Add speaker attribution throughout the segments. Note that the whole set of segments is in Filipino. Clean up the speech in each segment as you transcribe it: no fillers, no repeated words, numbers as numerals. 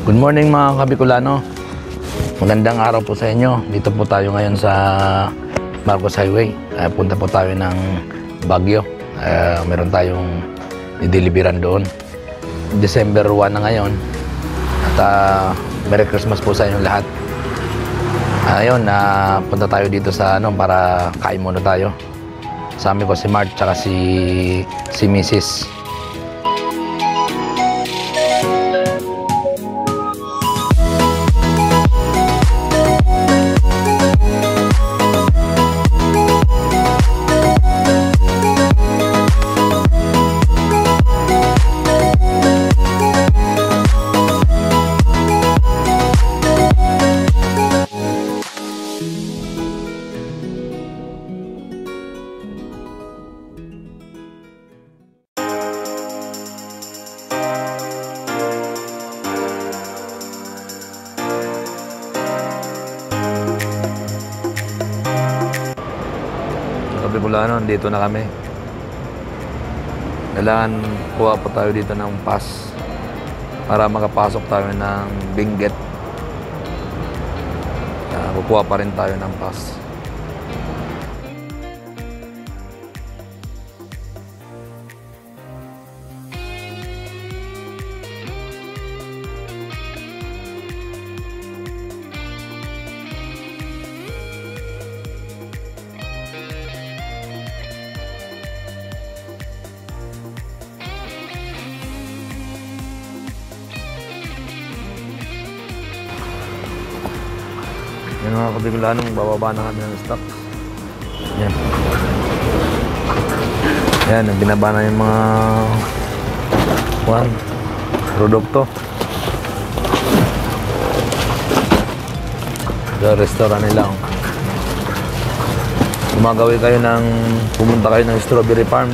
Speaker 1: Good morning mga Kabicolano. Magandang araw po sa inyo. Dito po tayo ngayon sa Marcos Highway. Punta po tayo ng Baguio. Meron tayong i-deliveran doon. December 1 na ngayon. At Merry Christmas po sa inyong lahat. Ayun, punta tayo dito sa para kain muna tayo. Sa amin ko si Mart tsaka si Mrs. Kabicolano, dito na kami. Kailangan kuha pa tayo dito ng pass para makapasok tayo ng Benguet. Kukuha pa rin tayo ng pass. Yan mga Kabicolano, bababa na kami ng stock. Yan. Yan, binaba na yung mga produkto. Sa restaurant nila. Gumagawi kayo pumunta kayo ng Strawberry Farm.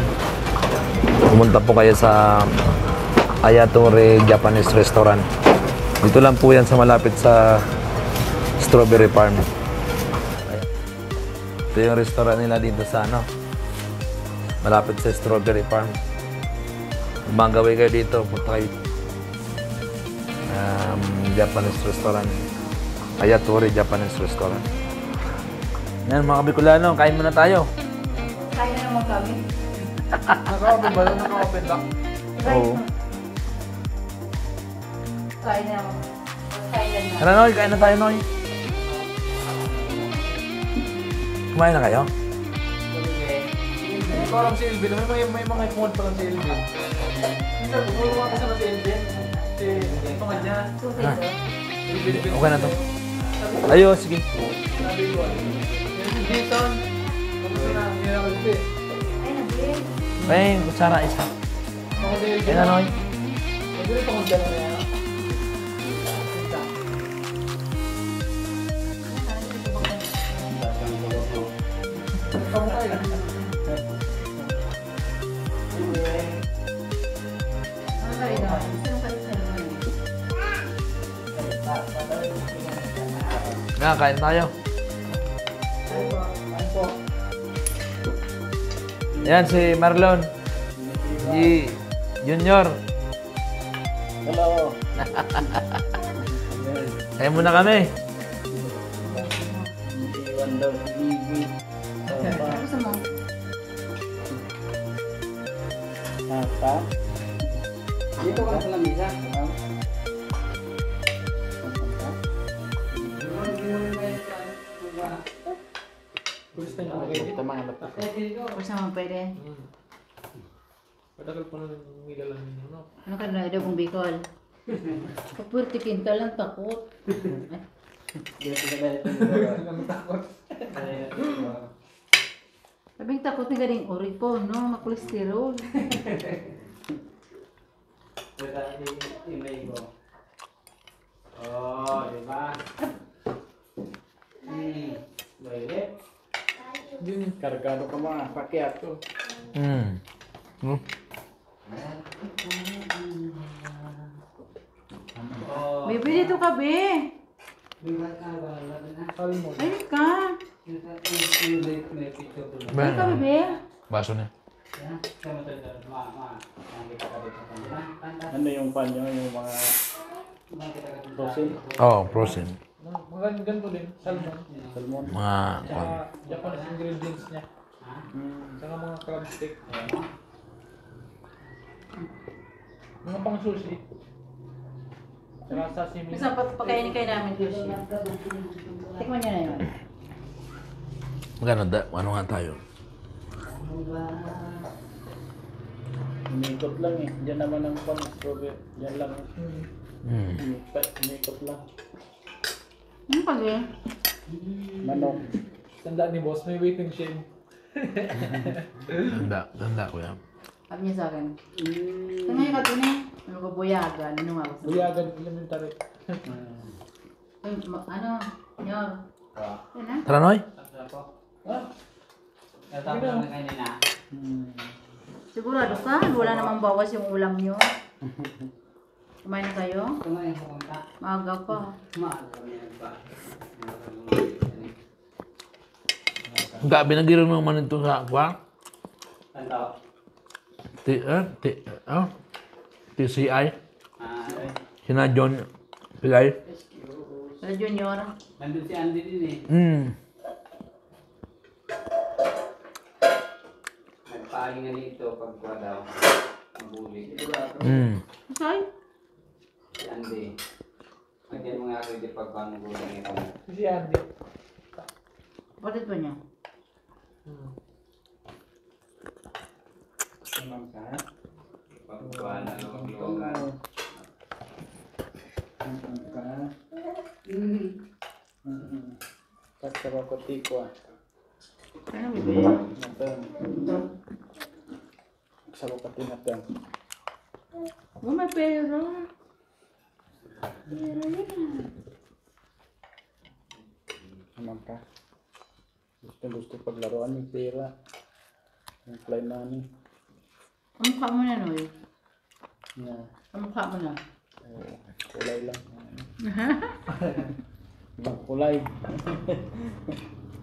Speaker 1: Pumunta po kayo sa Ayatore Japanese Restaurant. Dito lang po yan sa malapit sa Strawberry Farm. Ito yung restaurant nila dito sa malapit sa Strawberry Farm. Gumagawi kayo dito, punta kayo Japanese Restaurant. Ayatore Japanese Restaurant. Yan mga Kabicolano, kain muna tayo.
Speaker 2: Kain na naman kami.
Speaker 3: Naka-open ba? Naka-open ba?
Speaker 1: Oo.
Speaker 2: Kain na naman. Kain na.
Speaker 1: Tara Noy, kain na tayo Noy. Kumain na kayo?
Speaker 3: Parang si Elvin. May mga phone pa lang si Elvin. Minsan, bumulungan ka sa si Elvin. Ito nga dyan.
Speaker 1: Okay na to. Ayo, sige.
Speaker 3: Sabi ko, Elvin Jason. Kamusta na? Hindi na Elvin.
Speaker 2: Ay, nabili.
Speaker 1: Ay, kutsara isa.
Speaker 3: Ako si Elvin.
Speaker 1: Kain na Noy.
Speaker 3: Pwede rin pang dala na yan. Kamukha yun.
Speaker 2: Kain na. Sino kain sa naman?
Speaker 1: Nga, kain tayo. Yan, si Marlon. Si Junior.
Speaker 3: Hello.
Speaker 1: Kain muna kami.
Speaker 2: Ano gusto mo?
Speaker 3: Dito ka na sa lamisa. Gusto niyo okay? Ito mga laptop.
Speaker 2: Gusto mo pwede?
Speaker 3: Patagal pa na nilalang ninyo, no?
Speaker 2: Ano ka na daw kung Bicol? Kapurtikin ka lang takot.
Speaker 3: Ang takot.
Speaker 2: Sabing takot ni galing oripo, no? Makolesterol.
Speaker 3: Oh, diba? Baik. Yun, kargado ka mga pakyat to.
Speaker 2: Bebe, dito ka, be. Ay, ka. Ay, ka, bebe.
Speaker 1: Baso na.
Speaker 3: Ano yung panyo, yung mga Rosin.
Speaker 1: Oh, frozen.
Speaker 3: Mga ganito din. Salmon. Salmon.
Speaker 1: Mga,
Speaker 3: Saka Japanese ingredients niya. Saka mga crab stick. Mga pang sushi. Saka sashimi.
Speaker 2: Basta pagkainin kayo namin sushi. Tikman nyo na yun.
Speaker 1: magkano ano nga tayo?
Speaker 3: Unikot lang eh. Diyan naman ang strawberry. Diyan lang.
Speaker 1: Hmm.
Speaker 3: Unikot lang.
Speaker 2: Ano pag eh?
Speaker 3: Manok. Tanda ni boss, may waiting shed.
Speaker 1: Tanda ko yan.
Speaker 2: Sabi niya sa akin. Ito ngayon ka tunay. Ano ka buyagan? Ano nga?
Speaker 3: Buyagan elementary.
Speaker 2: Ano? Nyor. Yan na.
Speaker 1: Tara, Noy.
Speaker 2: Sigurado ka? Wala namang bawas yung ulam nyo. Kumain na kayo? Maaga pa.
Speaker 1: Gabi nagiro naman ito sa kwa. TCI. Sina John Pilay.
Speaker 2: Sa junior.
Speaker 4: Nandun si Andy din eh. Nagpahinga dito pagkuha daw. Mabuli.
Speaker 2: Say?
Speaker 4: Si Andy. Nagyan mo nga ako di pagkuha ng gulang ito.
Speaker 3: Si Andy.
Speaker 2: Bakit ba niya?
Speaker 4: Pagkuha na log-logan.
Speaker 3: Kaksawa ko tiko ah.
Speaker 2: Ano bibili?
Speaker 3: Kaksawa ko tinatang.
Speaker 2: Oh, may pera.
Speaker 3: Naman ka. Gusto paglaruan yung pera. Yung fly money.
Speaker 2: Kamukha mo na, Noy.
Speaker 3: Na,
Speaker 2: Kamukha mo na.
Speaker 3: kulay lang. Ibang kulay.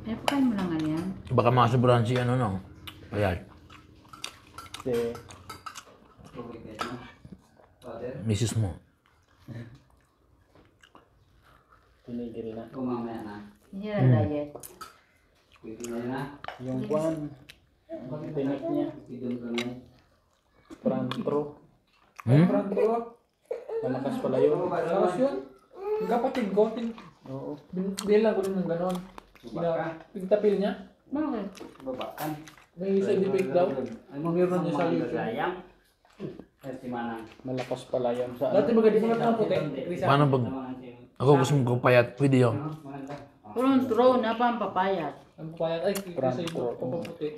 Speaker 2: Eh, pakain mo lang ano yan.
Speaker 1: Baka makasobrahan si ano, no? Ayan.
Speaker 3: Kasi,
Speaker 1: Mrs. mo.
Speaker 3: tinigil na.
Speaker 4: Kumamaya na.
Speaker 2: Hindi na diet.
Speaker 4: Pwede na na.
Speaker 3: Yung kwan, ang tinik niya,
Speaker 4: Idon kami.
Speaker 3: prantro.
Speaker 4: Prantro.
Speaker 3: Malakas pala yun.
Speaker 4: Malakas yun.
Speaker 3: Yung kapatid ko, oo. Bilang ko din ng ganon. Pigtapil niya.
Speaker 2: Bakit?
Speaker 4: Babakan.
Speaker 3: May side effect daw. Meron niya sa YouTube.
Speaker 4: Sayang. Si Manang.
Speaker 3: Malakas pala yun sa
Speaker 2: Ano?
Speaker 3: dati baga di mga puti.
Speaker 1: Paano pag ako gusto mong payat? Pwede yun.
Speaker 2: Purong throw na pa ang papayat.
Speaker 3: Ang papayat ay kaya sa iyo pampaputi.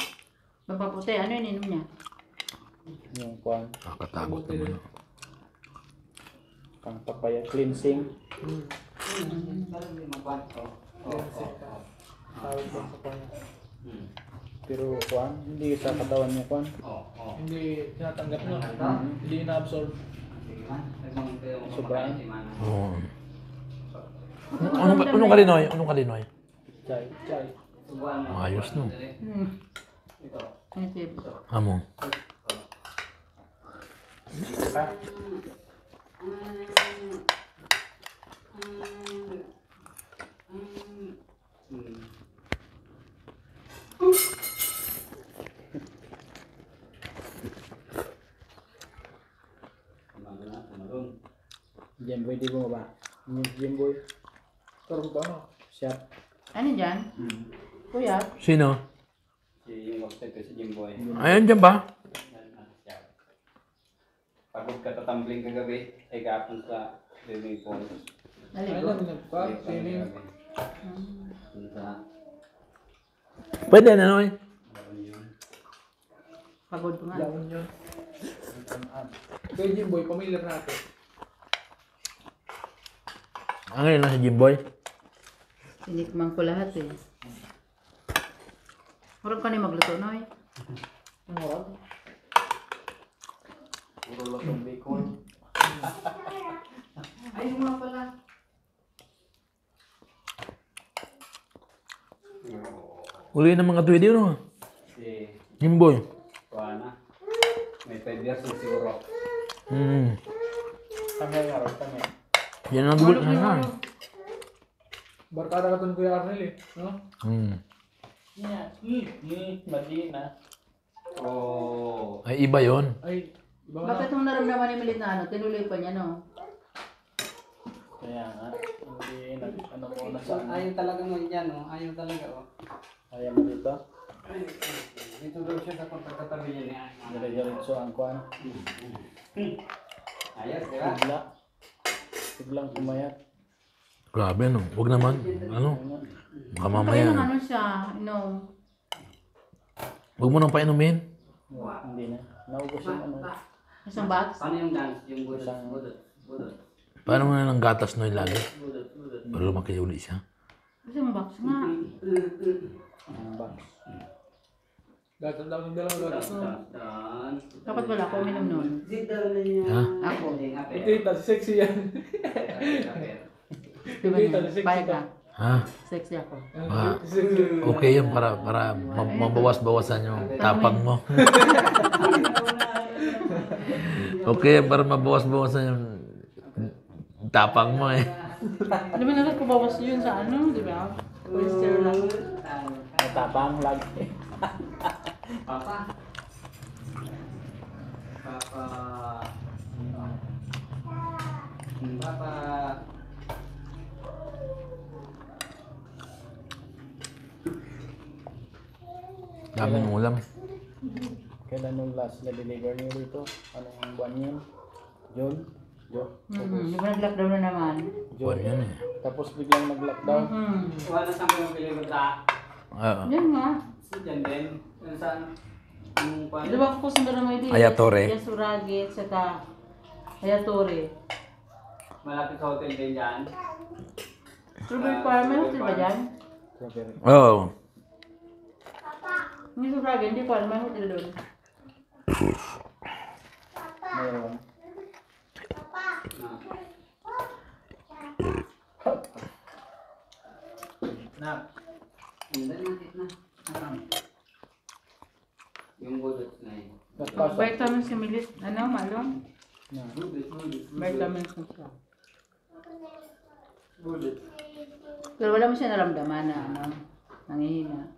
Speaker 2: Pampaputi, ano yung inom niya?
Speaker 3: Yung kwan,
Speaker 1: Nakakatakot naman.
Speaker 3: pang papayat cleansing. Tawag lang sa kwan. Pero kwan, hindi sa katawan niya kwan. Hindi tinatanggap niya. Hindi na-absorb. Sobrang.
Speaker 1: Oo. Anong kalinoy? Anong kalinoy?
Speaker 3: Chay, chay.
Speaker 1: Ayos, no?
Speaker 2: Ano ito?
Speaker 1: Amo.
Speaker 3: Jemboy di bumaba. Yung Jemboy. Taro ba? Siya.
Speaker 2: Ano dyan? Kuya?
Speaker 1: Sino?
Speaker 4: Si Wapset ko si Jimboy.
Speaker 1: Ayan dyan ba?
Speaker 4: Pagod ka tatambling kagabi, ay kapon sa swimming pool.
Speaker 2: Naligo?
Speaker 3: Swimming.
Speaker 4: Sa
Speaker 1: Pwede na, Noy.
Speaker 2: Pagod ko nga.
Speaker 3: Lawan yun. Kaya Jemboy, pamilyar natin.
Speaker 1: Ang ngayon na si Jimboy.
Speaker 2: Tinikman ko lahat eh. Marag ka na magluto, Noy.
Speaker 3: Ang harap. Puro lasong bacon.
Speaker 2: Ayun nga pala.
Speaker 1: Uli ng mga tuwidi, no?
Speaker 4: si
Speaker 1: Jimboy.
Speaker 4: Juana. May 5 years na siguro.
Speaker 1: Hmm.
Speaker 3: Tangay nga rin, tangay.
Speaker 1: Yan ang gulo na.
Speaker 3: Barkada ka dun Kuya Arnel eh. No?
Speaker 1: Yeah.
Speaker 3: Mali na.
Speaker 4: Oh.
Speaker 1: Ay, iba yon.
Speaker 3: Ay, iba na.
Speaker 2: Bakit nung naramdaman ni Milit na ano, tinuloy pa niya, no?
Speaker 3: Kaya nga. Hindi ano mo na sa ano.
Speaker 4: Ayaw talaga mo yan, oh. Ayaw talaga, oh.
Speaker 3: Ayaw mo dito.
Speaker 4: Dito daw siya sa pagkatabi niya ni Ana.
Speaker 3: Dire-diretso ang kuhan.
Speaker 4: Ayos, di ba?
Speaker 3: Bigla. Biglang pumayat.
Speaker 1: Grabe, no? Huwag naman. Ano? Baka mamaya.
Speaker 2: Kaya ano siya, no?
Speaker 1: Huwag mo nang painumin.
Speaker 3: Hindi na. Naubos yung ano.
Speaker 2: Isang box?
Speaker 4: Paano yung dance? Yung budot. Budot.
Speaker 1: Paano mo na ng gatas no lagi?
Speaker 4: Budot.
Speaker 1: Para lumaki uli siya.
Speaker 2: Isang box nga.
Speaker 3: Ang box. Gatas daw ng dalawang gatas no.
Speaker 4: Dan.
Speaker 2: Dapat wala ako uminom nun.
Speaker 1: Ha?
Speaker 2: Ako.
Speaker 3: Kita, sexy yan.
Speaker 2: Diba niya? Bayag ka.
Speaker 1: Ha?
Speaker 2: Sexy ako.
Speaker 1: Ah, okay yan para mabawas-bawasan yung tapang mo. Okay yan para mabawas-bawasan yung tapang mo eh.
Speaker 2: Di ba naman kubawas yun sa ano, di ba? Oyster lang.
Speaker 3: Matapang lagi.
Speaker 4: Papa.
Speaker 1: Daming ulam.
Speaker 3: Kailan nung last na deliver niyo dito? Anong buwan yun? June?
Speaker 2: Di ba nag-lockdown na naman?
Speaker 1: Buwan yan eh.
Speaker 3: Tapos biglang nag-lockdown.
Speaker 4: Wala sa mga pelikula.
Speaker 2: Yan nga.
Speaker 4: Diyan din. Yung saan? Yung
Speaker 2: Di ba ako sa Baramay din?
Speaker 1: Ayatore.
Speaker 2: Yasuragi, saka Ayatore.
Speaker 4: malapit sa hotel din dyan.
Speaker 2: Strawberry Farm, may hotel ba dyan?
Speaker 3: Strawberry.
Speaker 1: Oo.
Speaker 2: Hindi Suragi, hindi ko alam, may hotel doon.
Speaker 3: Mayroon. Na.
Speaker 4: Hindi na. Yung budot na yun.
Speaker 3: Nagpasa.
Speaker 2: Vitamins si Milit, ano, malong?
Speaker 3: Na.
Speaker 2: Vitamins na siya.
Speaker 4: Budot.
Speaker 2: Pero wala mo siya naramdaman na, ano, nangihina.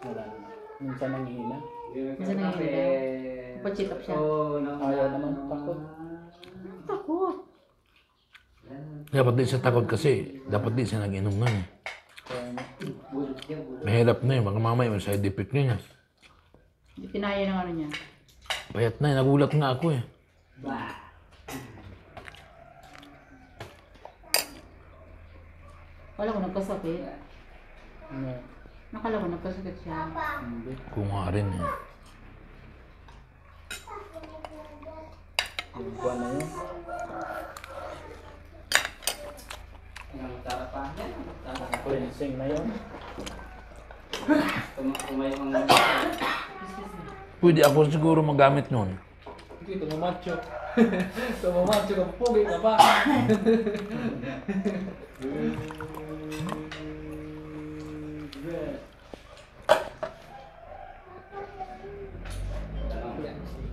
Speaker 3: Wala na. Minsan nanghihina.
Speaker 2: Minsan nangihina. Pacheck up siya.
Speaker 3: Ayaw naman. Takot.
Speaker 2: Takot.
Speaker 1: Dapat di siya takot kasi dapat di siya nag-inom nun eh.
Speaker 3: Kaya
Speaker 1: Mahirap na eh. Baka mamaya may side effect niya.
Speaker 2: Hindi kinaya ng ano niya.
Speaker 1: Payat na eh. Nagulat nga ako eh.
Speaker 2: Akala ko nagkasakit.
Speaker 3: na.
Speaker 2: Nakala ko nagkasakit siya.
Speaker 3: Hindi.
Speaker 1: Kung nga rin eh.
Speaker 3: Yung buwan na yun.
Speaker 4: Yung tarapan.
Speaker 3: Cleansing na yun.
Speaker 4: Tumayo ang
Speaker 1: Pwede ako siguro magamit nun.
Speaker 3: Hindi, tumamatcho. Tumamatcho ka, pugi ka pa.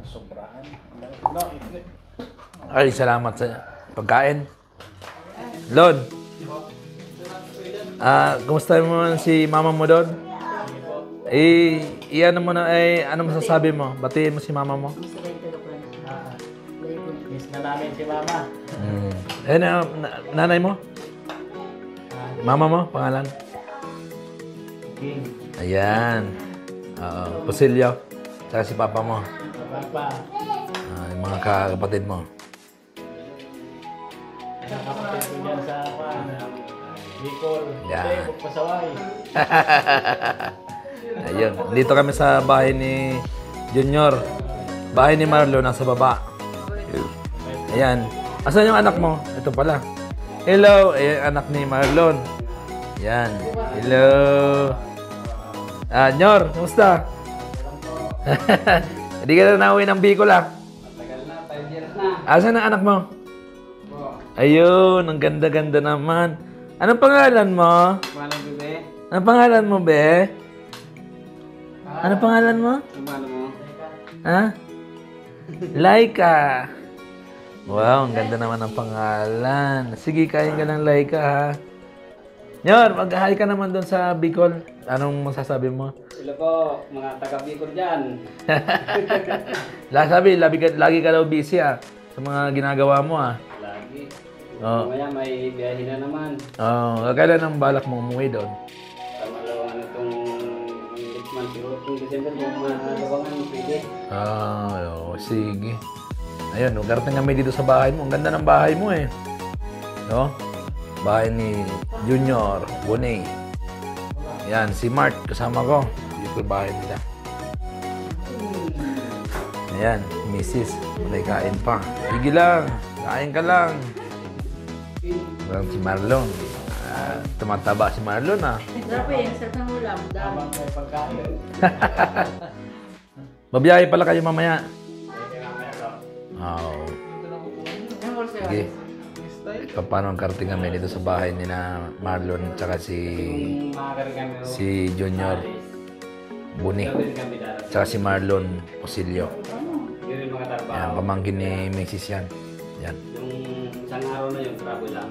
Speaker 3: Sobrahan. No, ikli.
Speaker 1: Ay, salamat sa pagkain. Lon, kumusta mo si mama mo doon? Iyan mo na, ano masasabi mo? Batiin mo si mama mo?
Speaker 2: Gusto kayo pero ko lang.
Speaker 3: Miss na namin si mama.
Speaker 1: Nanay mo? Mama mo, pangalan?
Speaker 3: King.
Speaker 1: Ayan. Pusilyo. Tsaka si papa mo.
Speaker 3: Papa.
Speaker 1: Yung mga kapatid mo.
Speaker 3: Nakapatid ko dyan sa Bicol.
Speaker 1: Yan.
Speaker 3: Hindi, magpasaway.
Speaker 1: Ayun. Dito kami sa bahay ni Junior. Bahay ni Marlo, nasa baba. Ayan. Asan yung anak mo? Ito pala. Hello. Ayan, anak ni Marlon. Ayan. Hello. Nyor, kumusta? Hindi ka na nauwi ng Bicol ah.
Speaker 4: Tagal na, 5 years na.
Speaker 1: Asan ang anak mo? Ayun, ang ganda-ganda naman. Anong pangalan mo?
Speaker 4: Walang bebe.
Speaker 1: Anong pangalan mo, be? Anong pangalan mo?
Speaker 4: Kumano mo?
Speaker 1: Ha? Laika. Wow, ang ganda naman ng pangalan. Sige, kain ka ng Laika, ha? Nyor, mag-hi ka naman doon sa Bicol. Anong masasabi mo?
Speaker 4: Sila po, mga taga-Bicol dyan.
Speaker 1: Lagi ka daw busy, ha? Sa mga ginagawa mo, ha?
Speaker 4: Lagi.
Speaker 1: Oo.
Speaker 4: Mamaya may biyahe na naman.
Speaker 1: Kailan ang balak mo umuwi doon?
Speaker 4: Tama lang ano itong next month. Siguro itong December, kung malawangan, pwede.
Speaker 1: Sige. Ayun, nagkarating kami dito sa bahay mo. Ang ganda ng bahay mo, eh. No? Bahay ni Junior Bonay. Yan, si Mart, kasama ko. Dito bahay nila. Ayan, Mrs. May kain pa. Sige lang, kain ka lang. Parang si Marlon. Tumataba si Marlon, ah.
Speaker 2: Sarap eh, sarap ng ulam. Dami.
Speaker 1: Babiyahe pala kayo mamaya.
Speaker 2: Ano mo sa'yo?
Speaker 1: Sige. Paano ang karating kami dito sa bahay ni na Marlon tsaka
Speaker 4: Kung makakarigan kami,
Speaker 1: si Junior Buni
Speaker 4: gawin kami darating.
Speaker 1: tsaka si Marlon Posilio.
Speaker 4: Yun yung mga
Speaker 1: Yan,
Speaker 4: trabaho.
Speaker 1: pamangkin ni Mrs. yan. Yan.
Speaker 4: Yung isang araw na yung travel lang.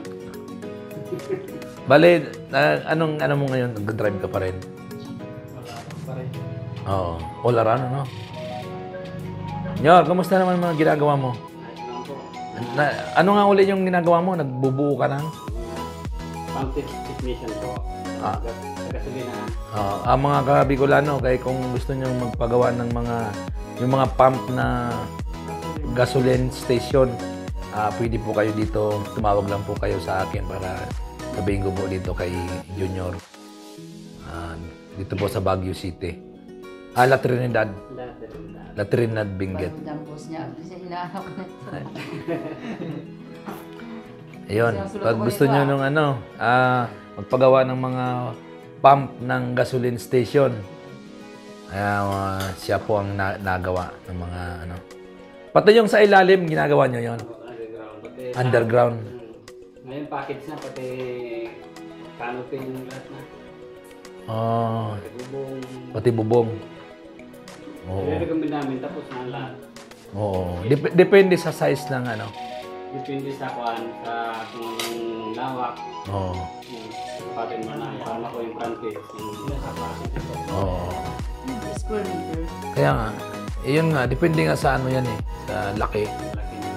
Speaker 1: Bale, ano mo ngayon? Nag-drive ka pa rin? Oo. All around, ano? Nyor, kamusta naman mga ginagawa mo?
Speaker 4: Ayos lang po.
Speaker 1: Ano nga uli yung ginagawa mo? Nagbubuo ka ng?
Speaker 4: Pump technician po. Taga-Sulinaan.
Speaker 1: Ang mga kabicolano, kaya kung gusto nyo magpagawa ng yung mga pump na gasoline station, pwede po kayo dito, tumawag lang po kayo sa akin para sabihin ko po dito kay Junior. Dito po sa Baguio City. La Trinidad. La Trinidad Benguet.
Speaker 2: Ang boss niya. Kasi hinahanap ko na.
Speaker 1: Ayun, pag gusto nyo nung magpagawa ng mga pump ng gasoline station, siya po ang nagawa ng mga Pati yung sa ilalim, ginagawa nyo yon.
Speaker 4: Underground. Pati
Speaker 1: Underground.
Speaker 4: Ngayon package na, pati canopy yung lahat na. Pati bubong.
Speaker 1: Pati bubong. Oo.
Speaker 4: I-recommend namin tapos na lahat.
Speaker 1: Oo. Depende sa size ng
Speaker 4: Depende sa kuan, sa kung anong lawak.
Speaker 1: Oo.
Speaker 4: Sapatin mo na. Para makuha yung front face. Yung sapatin.
Speaker 1: Oo.
Speaker 2: Square meter.
Speaker 1: Kaya nga, yun nga, depende nga sa yan eh. Sa laki.
Speaker 4: Laki niya.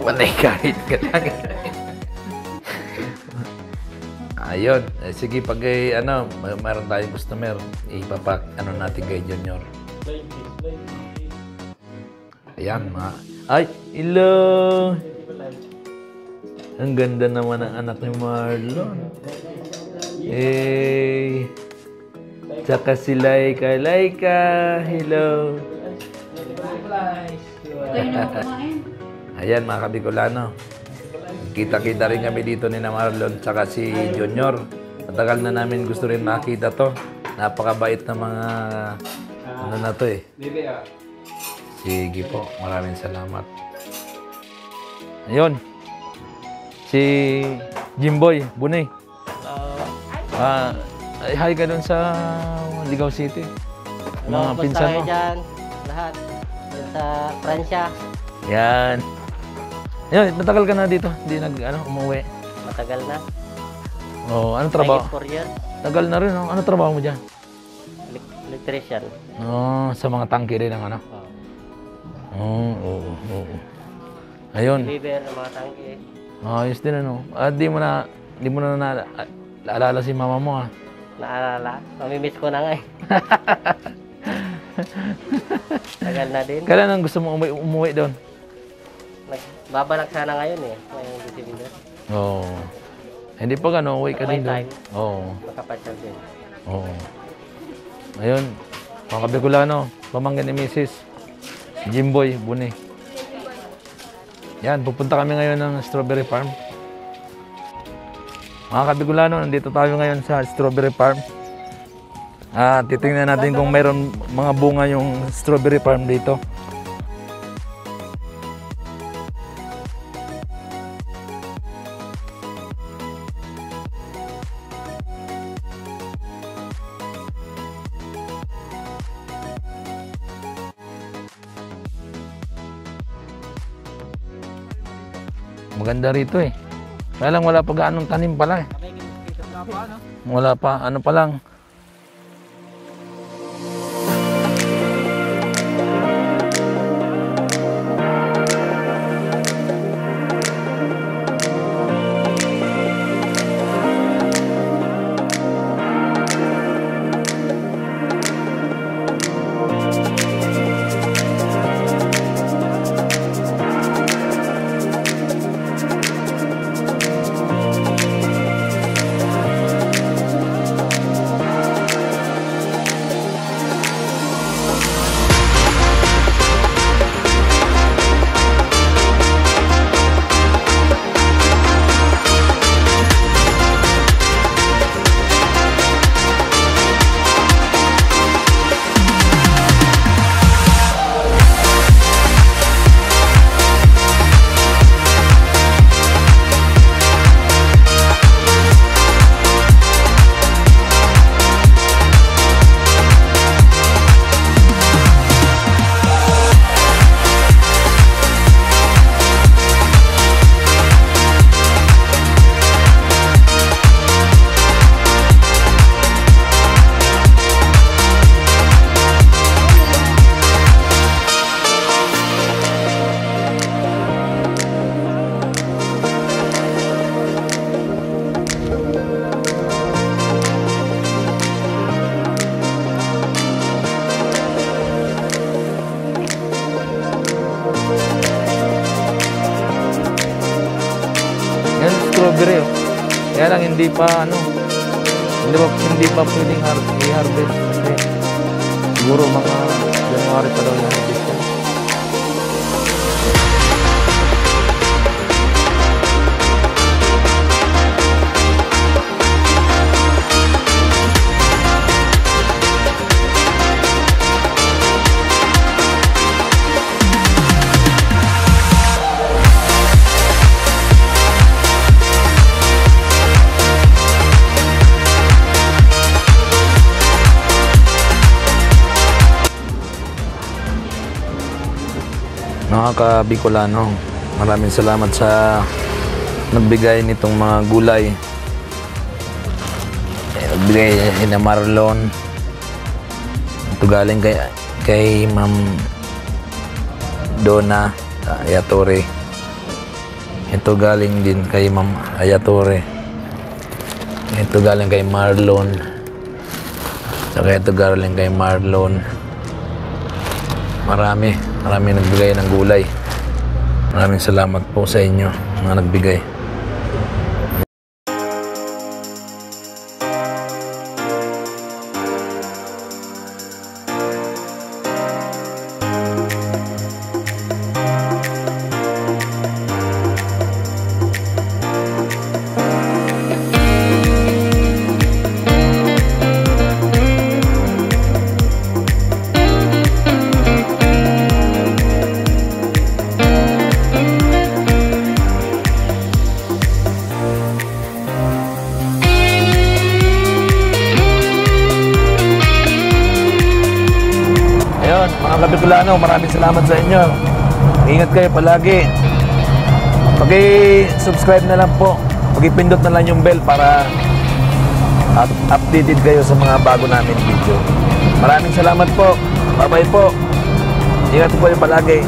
Speaker 1: Panay kahit ka lang. Ayun. Sige, pag mayroon tayong customer, ipapak natin kay Junior. Ayan, ay, hello! Ang ganda naman ng anak ni Marlon. Eh, tsaka si Laika. Hello.
Speaker 2: Kayo na kumain.
Speaker 1: Ayan, mga kabicolano. Kita-kita rin kami dito ni na Marlon tsaka si Junior. Matagal na namin gusto rin makita to. Napakabait na mga na to eh.
Speaker 4: Bibi,
Speaker 1: Sige po, maraming salamat. Ayun. Si Jimboy Bunay. Hi ka dun sa Ligaw City. Mga pinsan mo.
Speaker 5: Dyan, lahat. Dyan sa Pransya.
Speaker 1: Yan. Ayun, matagal ka na dito. Hindi umuwi.
Speaker 5: Matagal na.
Speaker 1: Oh, ano trabaho?
Speaker 5: Mahigit 4 years.
Speaker 1: Tagal na rin. Ano trabaho mo dyan?
Speaker 5: Electrician.
Speaker 1: Sa mga tangke rin ang Oo. Ayun.
Speaker 5: Deliver ng mga tangke.
Speaker 1: Ayos din di mo na naalala si mama mo
Speaker 5: Naalala. Mamimiss ko na nga eh. Tagal na din.
Speaker 1: Kailan ang gusto mo umuwi doon?
Speaker 5: Babalak sana ngayon eh. Ngayong December.
Speaker 1: Oo. Hindi pa uwi ka
Speaker 5: May
Speaker 1: din doon.
Speaker 5: time.
Speaker 1: Oo.
Speaker 5: Makapasyal din.
Speaker 1: Oo. Ayun. Mga kabicolano, pamangkin ni Mrs. Jimboy Buni. Yan, pupunta kami ngayon ng Strawberry Farm. Mga kabicolano, nandito tayo ngayon sa Strawberry Farm. Titingnan natin kung mayroon mga bunga yung Strawberry Farm dito. Maganda rito eh. Kaya lang wala pa gaanong tanim pala eh. Wala pa, ano pa lang. Strawberry oh. Kaya lang hindi pa hindi pa pwedeng i-harvest kasi siguro mga January pa daw yung harvest yan. Mga ka-Bicolano, maraming salamat sa nagbigay nitong mga gulay. Nagbigay na Marlon. Ito galing kay Ma'am Donna Ayatore. Ito galing din kay Ma'am Ayatore. Ito galing kay Marlon. Saka ito galing kay Marlon. Marami nagbigay ng gulay. Maraming salamat po sa inyo, mga nagbigay. Mga Kabicolano, maraming salamat sa inyo. Ingat kayo palagi. Paki-subscribe na lang po. Paki-pindot na lang yung bell para updated kayo sa mga bago namin video. Maraming salamat po. Bye-bye po. Ingat po kayo palagi.